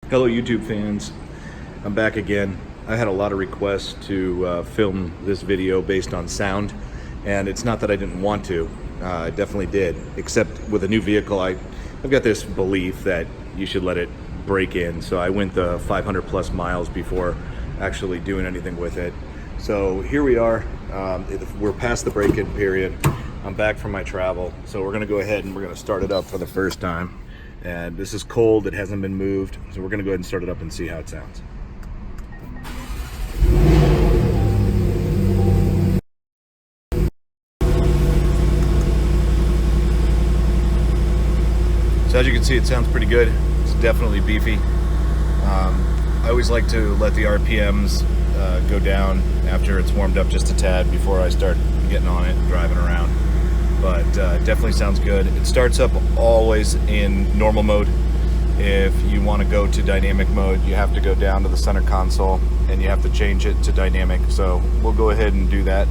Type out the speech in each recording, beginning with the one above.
Hello YouTube fans, I'm back again. I had a lot of requests to film this video based on sound, and it's not that I didn't want to, I definitely did, except with a new vehicle I've got this belief that you should let it break in, so I went the 500 plus miles before actually doing anything with it. So here we are, we're past the break-in period. I'm back from my travel, so we're gonna go ahead and we're gonna start it up for the first time. And this is cold, it hasn't been moved, so we're gonna go ahead and start it up and see how it sounds. So as you can see, it sounds pretty good. It's definitely beefy. I always like to let the RPMs go down after it's warmed up just a tad before I start getting on it and driving around. But definitely sounds good. It starts up always in normal mode. If you want to go to dynamic mode, you have to go down to the center console and you have to change it to dynamic. So we'll go ahead and do that.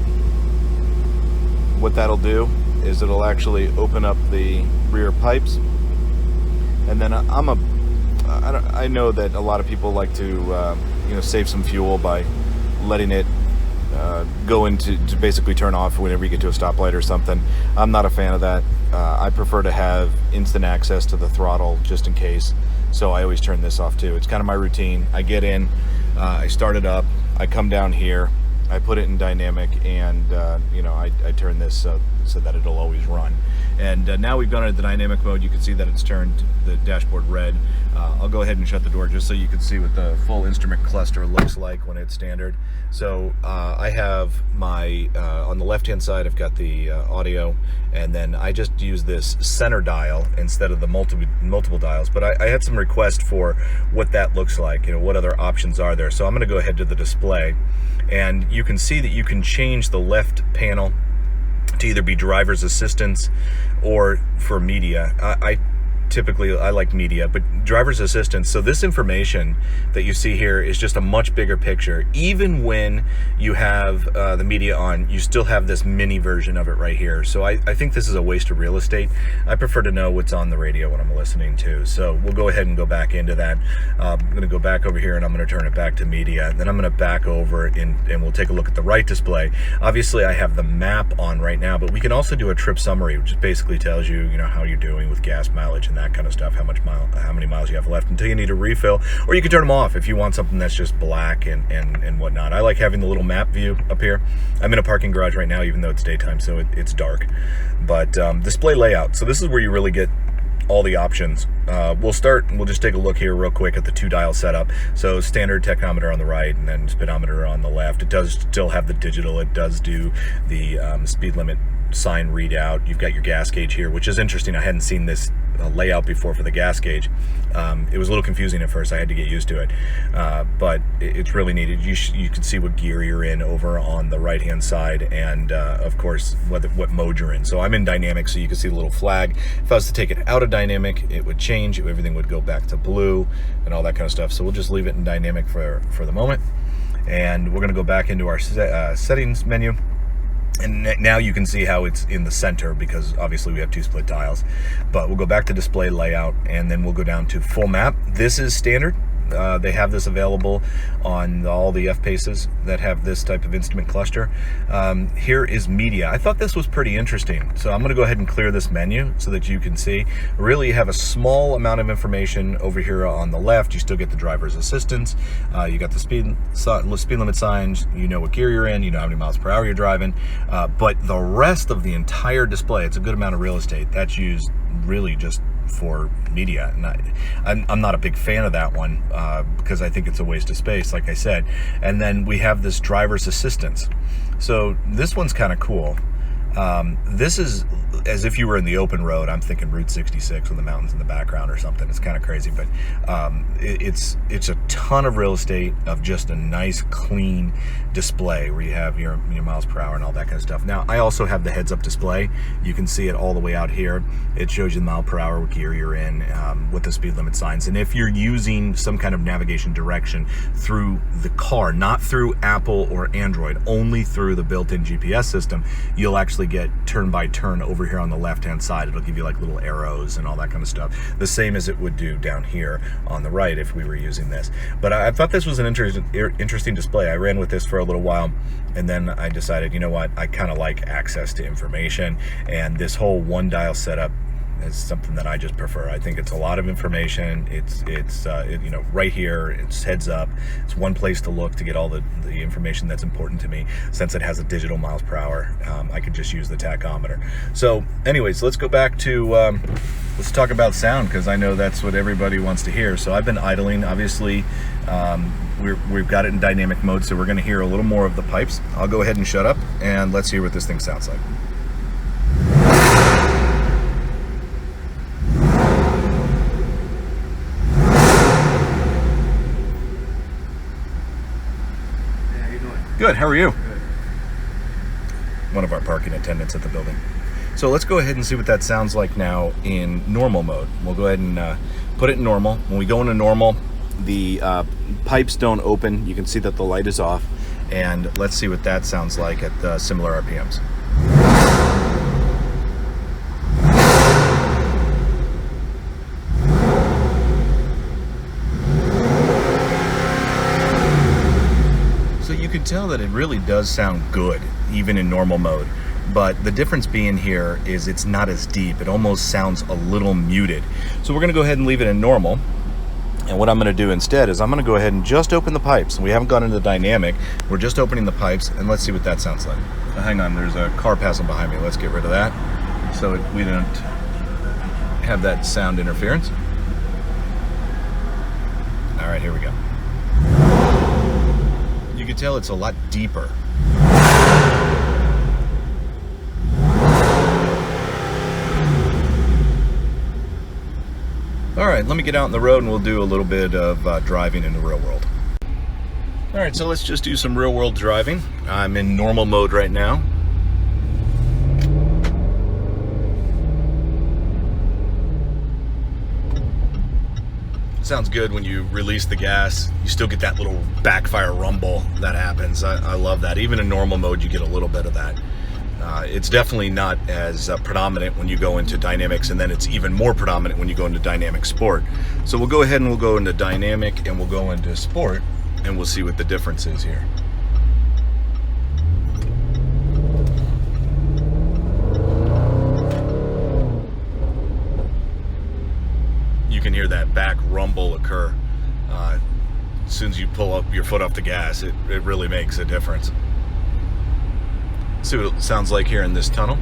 What that'll do is it'll actually open up the rear pipes. And then I know that a lot of people like to save some fuel by letting it go into to basically turn off whenever you get to a stoplight or something. I'm not a fan of that. I prefer to have instant access to the throttle just in case, so I always turn this off too. It's kind of my routine. I get in, I start it up, I come down here, I put it in dynamic, and I turn this so that it'll always run. And now we've gone into the dynamic mode. You can see that it's turned the dashboard red. I'll go ahead and shut the door just so you can see what the full instrument cluster looks like when it's standard. So I have my, on the left-hand side, I've got the audio, and then I just use this center dial instead of the multiple dials. But I had some requests for what that looks like, what other options are there. So I'm gonna go ahead to the display, and you can see that you can change the left panel to either be driver's assistance or for media. I like media, but driver's assistance. So this information that you see here is just a much bigger picture. Even when you have the media on, you still have this mini version of it right here. So I think this is a waste of real estate. I prefer to know what's on the radio when I'm listening to. So we'll go ahead and go back into that. I'm gonna go back over here and I'm gonna turn it back to media. Then I'm gonna back over and we'll take a look at the right display. Obviously I have the map on right now, but we can also do a trip summary, which basically tells you, how you're doing with gas mileage and that kind of stuff, how many miles you have left until you need a refill, or you can turn them off if you want something that's just black and whatnot. I like having the little map view up here. I'm in a parking garage right now, even though it's daytime, so it's dark. But display layout. So this is where you really get all the options. We'll just take a look here real quick at the 2-dial setup. So standard tachometer on the right and then speedometer on the left. It does still have the digital. It does do the speed limit sign readout. You've got your gas gauge here, which is interesting. I hadn't seen this layout before for the gas gauge. It was a little confusing at first. I had to get used to it, but it's really neat. You can see what gear you're in over on the right hand side, and of course what mode you're in. So I'm in dynamic, so you can see the little flag. If I was to take it out of dynamic, it would change. Everything would go back to blue and all that kind of stuff. So we'll just leave it in dynamic for the moment, and we're going to go back into our settings menu. And now you can see how it's in the center because obviously we have 2 split dials. But we'll go back to display layout and then we'll go down to full map. This is standard. They have this available on all the F-Paces that have this type of instrument cluster. Here is media. I thought this was pretty interesting. So I'm going to go ahead and clear this menu so that you can see. Really, you have a small amount of information over here on the left. You still get the driver's assistance. You got the speed limit signs. You know what gear you're in. You know how many miles per hour you're driving. But the rest of the entire display, it's a good amount of real estate. That's used really just for media. And I'm not a big fan of that one because I think it's a waste of space, like I said. And then we have this driver's assistance. So this one's kind of cool. This is as if you were in the open road. I'm thinking Route 66 with the mountains in the background or something. It's kind of crazy, but it's a ton of real estate of just a nice clean display where you have your miles per hour and all that kind of stuff. Now I also have the heads-up display. You can see it all the way out here. It shows you the mile per hour, what gear you're in, with the speed limit signs. And if you're using some kind of navigation direction through the car, not through Apple or Android, only through the built-in GPS system, you'll actually get turn by turn over here on the left-hand side. It'll give you like little arrows and all that kind of stuff. The same as it would do down here on the right if we were using this. But I thought this was an interesting display. I ran with this for a little while, and then I decided, you know what, I kind of like access to information, and this whole one dial setup is something that I just prefer. I think it's a lot of information. It's you know, right here, it's heads up. It's one place to look to get all the information that's important to me. Since it has a digital miles per hour, I could just use the tachometer. So anyways, let's go back to, let's talk about sound, because I know that's what everybody wants to hear. So I've been idling, obviously. We've got it in dynamic mode, so we're gonna hear a little more of the pipes. I'll go ahead and shut up, and let's hear what this thing sounds like. Good, how are you? Good. One of our parking attendants at the building. So let's go ahead and see what that sounds like now in normal mode. We'll go ahead and put it in normal. When we go into normal, the pipes don't open. You can see that the light is off. And let's see what that sounds like at similar RPMs. You can tell that it really does sound good, even in normal mode. But the difference being here is it's not as deep. It almost sounds a little muted. So we're gonna go ahead and leave it in normal. And what I'm gonna do instead is I'm gonna go ahead and just open the pipes. We haven't gone into dynamic. We're just opening the pipes, and let's see what that sounds like. Hang on, there's a car passing behind me. Let's get rid of that so we don't have that sound interference. All right, here we go. You can tell it's a lot deeper. All right, let me get out on the road and we'll do a little bit of driving in the real world. All right, so let's just do some real world driving. I'm in normal mode right now. Sounds good when you release the gas. You still get that little backfire rumble that happens. I love that. Even in normal mode, you get a little bit of that. It's definitely not as predominant when you go into dynamics, and then it's even more predominant when you go into dynamic sport. So we'll go ahead and we'll go into dynamic and we'll go into sport, and we'll see what the difference is here. You can hear that back rumble occur as soon as you pull up your foot off the gas. It really makes a difference. See what it sounds like here in this tunnel.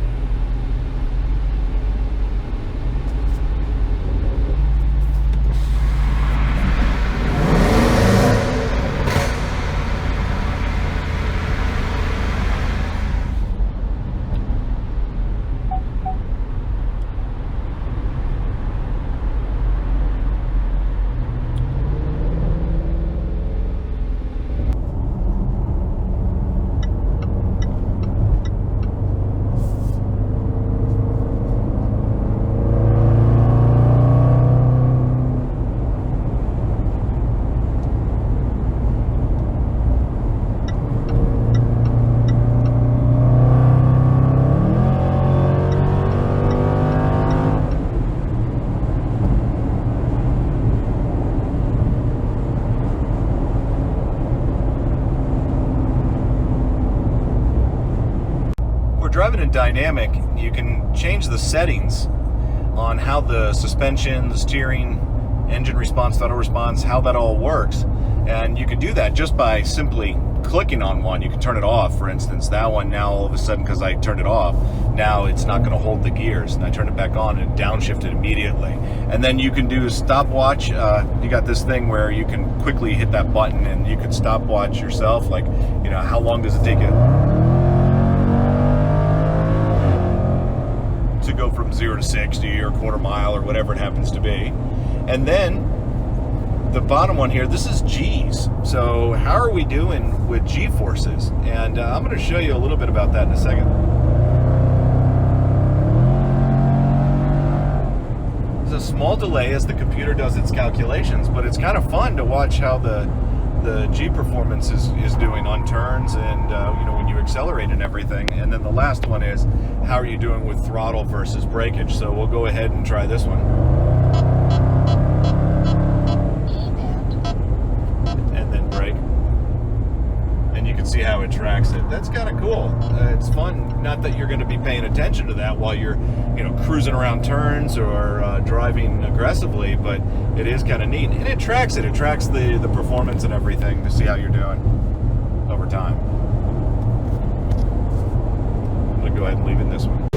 Driving in dynamic, you can change the settings on how the suspension, the steering, engine response, throttle response, how that all works. And you can do that just by simply clicking on one. You can turn it off, for instance. That one now, all of a sudden, because I turned it off, now it's not going to hold the gears. And I turn it back on and downshift it immediately. And then you can do stopwatch. You got this thing where you can quickly hit that button and you can stopwatch yourself. Like, you know, how long does it take you to go from 0 to 60 or quarter mile or whatever it happens to be. And then the bottom one here, this is G's. So how are we doing with G forces? And I'm going to show you a little bit about that in a second. There's a small delay as the computer does its calculations, but it's kind of fun to watch how the the G performance is doing on turns and when you accelerate and everything. And then the last one is how are you doing with throttle versus breakage. So we'll go ahead and try this one. And then brake. And you can see how it tracks it. That's kind of cool. It's fun. Not that you're going to be paying attention to that while you're cruising around turns or driving aggressively, but it is kind of neat. And it tracks it. It tracks the performance and everything to see how you're doing over time. I'm going to go ahead and leave in this one.